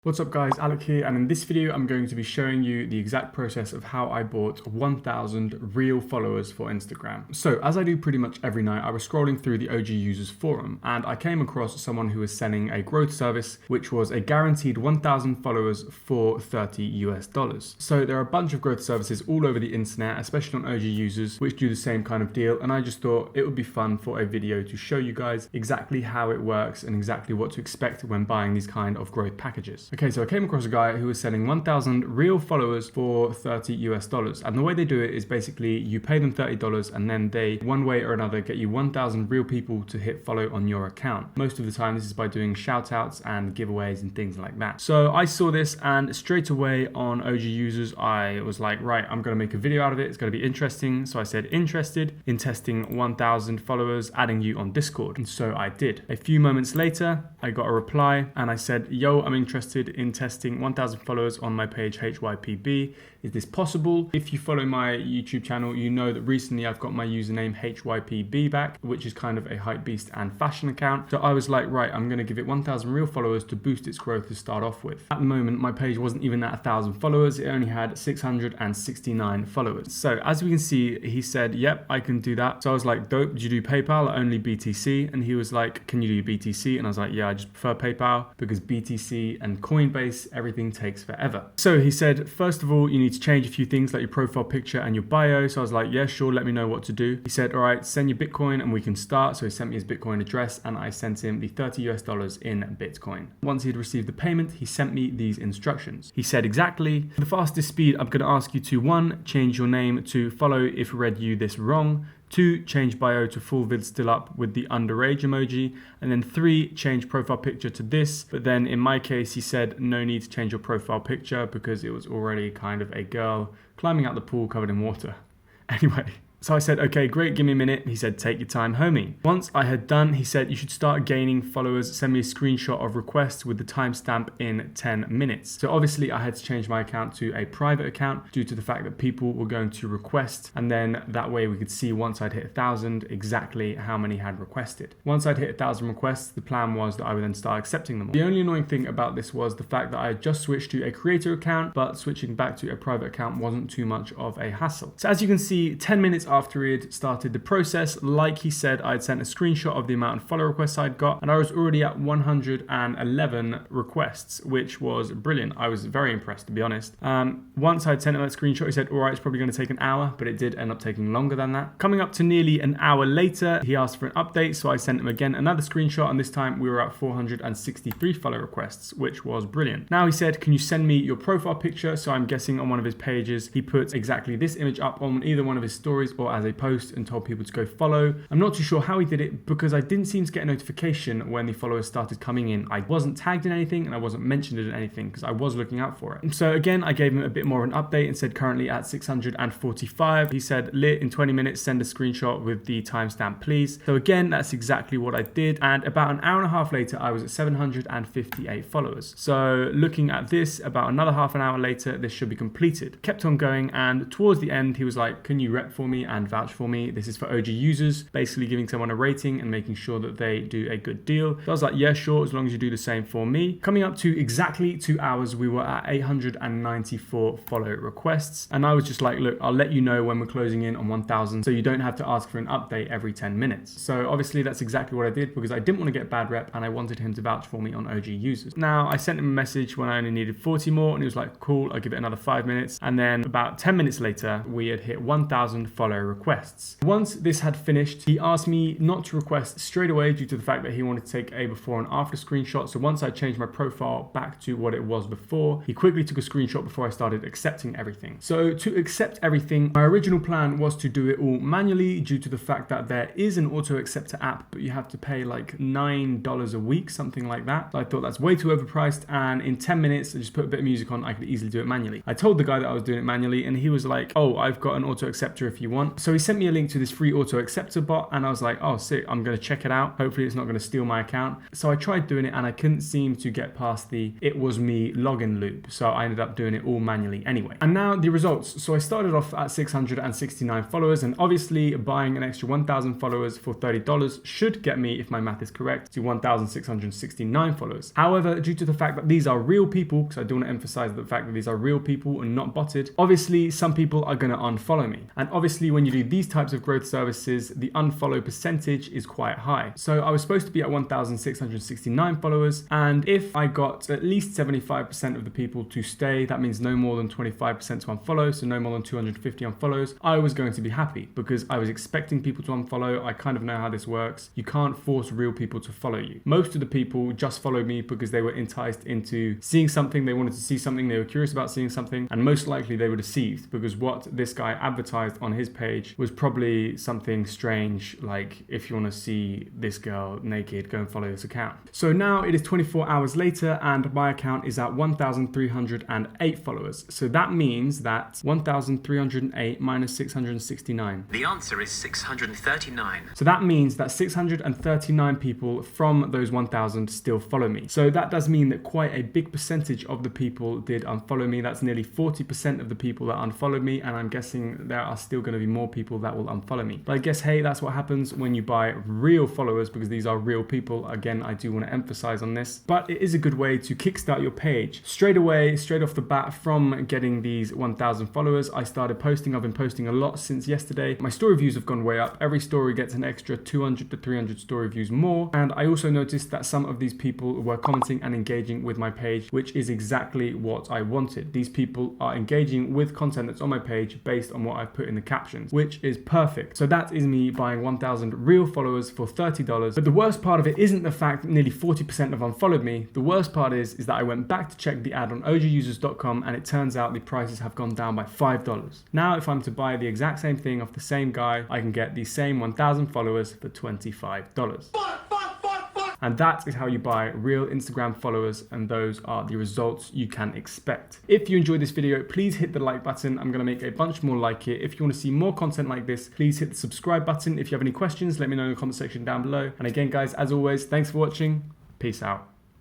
What's up guys, Alec here, and in this video I'm going to be showing you the exact process of how I bought 1,000 real followers for Instagram. So as I do pretty much every night, I was scrolling through the OG users forum and I came across someone who was selling a growth service which was a guaranteed 1,000 followers for $30 US. So there are a bunch of growth services all over the internet, especially on OG users, which do the same kind of deal, and I just thought it would be fun for a video to show you guys exactly how it works and exactly what to expect when buying these kind of growth packages. Okay, so I came across a guy who was selling 1,000 real followers for $30 US. And the way they do it is basically you pay them $30 and then they, one way or another, get you 1,000 real people to hit follow on your account. Most of the time, this is by doing shout outs and giveaways and things like that. So I saw this and straight away on OG users, I was like, right, I'm going to make a video out of it. It's going to be interesting. So I said, interested in testing 1,000 followers, adding you on Discord. And so I did. A few moments later, I got a reply and I said, yo, I'm interested in testing 1,000 followers on my page HYPB. Is this possible? If you follow my YouTube channel, you know that recently I've got my username HYPB back, which is kind of a hypebeast and fashion account. So I was like, right, I'm going to give it 1,000 real followers to boost its growth to start off with. At the moment, my page wasn't even at 1,000 followers. It only had 669 followers. So as we can see, he said, yep, I can do that. So I was like, dope, do you do PayPal or only BTC? And he was like, can you do BTC? And I was like, yeah, I just prefer PayPal because BTC and Coinbase, everything takes forever. So he said, first of all, you need to change a few things like your profile picture and your bio. So I was like, yeah, sure, let me know what to do. He said, all right, send your Bitcoin and we can start. So he sent me his Bitcoin address and I sent him the $30 US in Bitcoin. Once he had received the payment, he sent me these instructions. He said, exactly, for the fastest speed, I'm going to ask you to 1, change your name to follow if read you this wrong. 2, change bio to full vid still up with the underage emoji. And then 3, change profile picture to this. But then in my case, he said, no need to change your profile picture because it was already kind of a girl climbing out the pool covered in water. Anyway. So I said, okay, great, give me a minute. He said, take your time, homie. Once I had done, he said, you should start gaining followers. Send me a screenshot of requests with the timestamp in 10 minutes. So obviously I had to change my account to a private account due to the fact that people were going to request. And then that way we could see once I'd hit 1,000 exactly how many had requested. Once I'd hit 1,000 requests, the plan was that I would then start accepting them all. The only annoying thing about this was the fact that I had just switched to a creator account, but switching back to a private account wasn't too much of a hassle. So as you can see, 10 minutes after he had started the process, like he said, I'd sent a screenshot of the amount of follow requests I'd got, and I was already at 111 requests, which was brilliant. I was very impressed, to be honest. Once I'd sent him that screenshot, he said, all right, it's probably going to take an hour, but it did end up taking longer than that. Coming up to nearly an hour later, he asked for an update, so I sent him again another screenshot, and this time we were at 463 follow requests, which was brilliant. Now he said, can you send me your profile picture? So I'm guessing on one of his pages, he put exactly this image up on either one of his stories or as a post and told people to go follow. I'm not too sure how he did it because I didn't seem to get a notification when the followers started coming in. I wasn't tagged in anything and I wasn't mentioned in anything because I was looking out for it. So again, I gave him a bit more of an update and said currently at 645. He said, lit, in 20 minutes, send a screenshot with the timestamp, please. So again, that's exactly what I did. And about an hour and a half later, I was at 758 followers. So looking at this, about another half an hour later, this should be completed. Kept on going, and towards the end, he was like, can you rep for me and vouch for me? This is for OG users, basically giving someone a rating and making sure that they do a good deal. So I was like, yeah, sure, as long as you do the same for me. Coming up to exactly 2 hours, we were at 894 follow requests. And I was just like, look, I'll let you know when we're closing in on 1,000 so you don't have to ask for an update every 10 minutes. So obviously that's exactly what I did because I didn't want to get bad rep and I wanted him to vouch for me on OG users. Now I sent him a message when I only needed 40 more and he was like, cool, I'll give it another 5 minutes. And then about 10 minutes later, we had hit 1,000 follow requests. Once this had finished, he asked me not to request straight away due to the fact that he wanted to take a before and after screenshot. So once I changed my profile back to what it was before, he quickly took a screenshot before I started accepting everything. So to accept everything, my original plan was to do it all manually due to the fact that there is an auto acceptor app, but you have to pay like $9 a week, something like that. So I thought that's way too overpriced. And in 10 minutes, I just put a bit of music on, I could easily do it manually. I told the guy that I was doing it manually and he was like, oh, I've got an auto acceptor if you want. on. So he sent me a link to this free auto acceptor bot, and I was like, oh sick, I'm going to check it out. Hopefully it's not going to steal my account. So I tried doing it and I couldn't seem to get past the it was me login loop. So I ended up doing it all manually anyway. And now the results. So I started off at 669 followers, and obviously buying an extra 1,000 followers for $30 should get me, if my math is correct, to 1,669 followers. However, due to the fact that these are real people, because I do want to emphasize the fact that these are real people and not botted, obviously some people are going to unfollow me. And obviously when you do these types of growth services, the unfollow percentage is quite high. So I was supposed to be at 1,669 followers, and if I got at least 75% of the people to stay, that means no more than 25% to unfollow, so no more than 250 unfollows, I was going to be happy because I was expecting people to unfollow. I kind of know how this works. You can't force real people to follow you. Most of the people just followed me because they were enticed into seeing something, they wanted to see something, they were curious about seeing something, and most likely they were deceived because what this guy advertised on his page was probably something strange, like if you want to see this girl naked, go and follow this account. So now it is 24 hours later and my account is at 1,308 followers. So that means that 1,308 minus 669. The answer is 639. So that means that 639 people from those 1,000 still follow me. So that does mean that quite a big percentage of the people did unfollow me. That's nearly 40% of the people that unfollowed me, and I'm guessing there are still going to be more people that will unfollow me. But I guess, hey, that's what happens when you buy real followers, because these are real people. Again, I do want to emphasize on this, but it is a good way to kickstart your page. Straight away, straight off the bat from getting these 1,000 followers, I started posting. I've been posting a lot since yesterday. My story views have gone way up. Every story gets an extra 200 to 300 story views more. And I also noticed that some of these people were commenting and engaging with my page, which is exactly what I wanted. These people are engaging with content that's on my page based on what I've put in the captions, which is perfect. So that is me buying 1,000 real followers for $30. But the worst part of it isn't the fact that nearly 40% have unfollowed me. The worst part is that I went back to check the ad on ogyusers.com and it turns out the prices have gone down by $5. Now, if I'm to buy the exact same thing off the same guy, I can get the same 1,000 followers for $25. And that is how you buy real Instagram followers, and those are the results you can expect. If you enjoyed this video, please hit the like button. I'm gonna make a bunch more like it. If you wanna see more content like this, please hit the subscribe button. If you have any questions, let me know in the comment section down below. And again, guys, as always, thanks for watching. Peace out.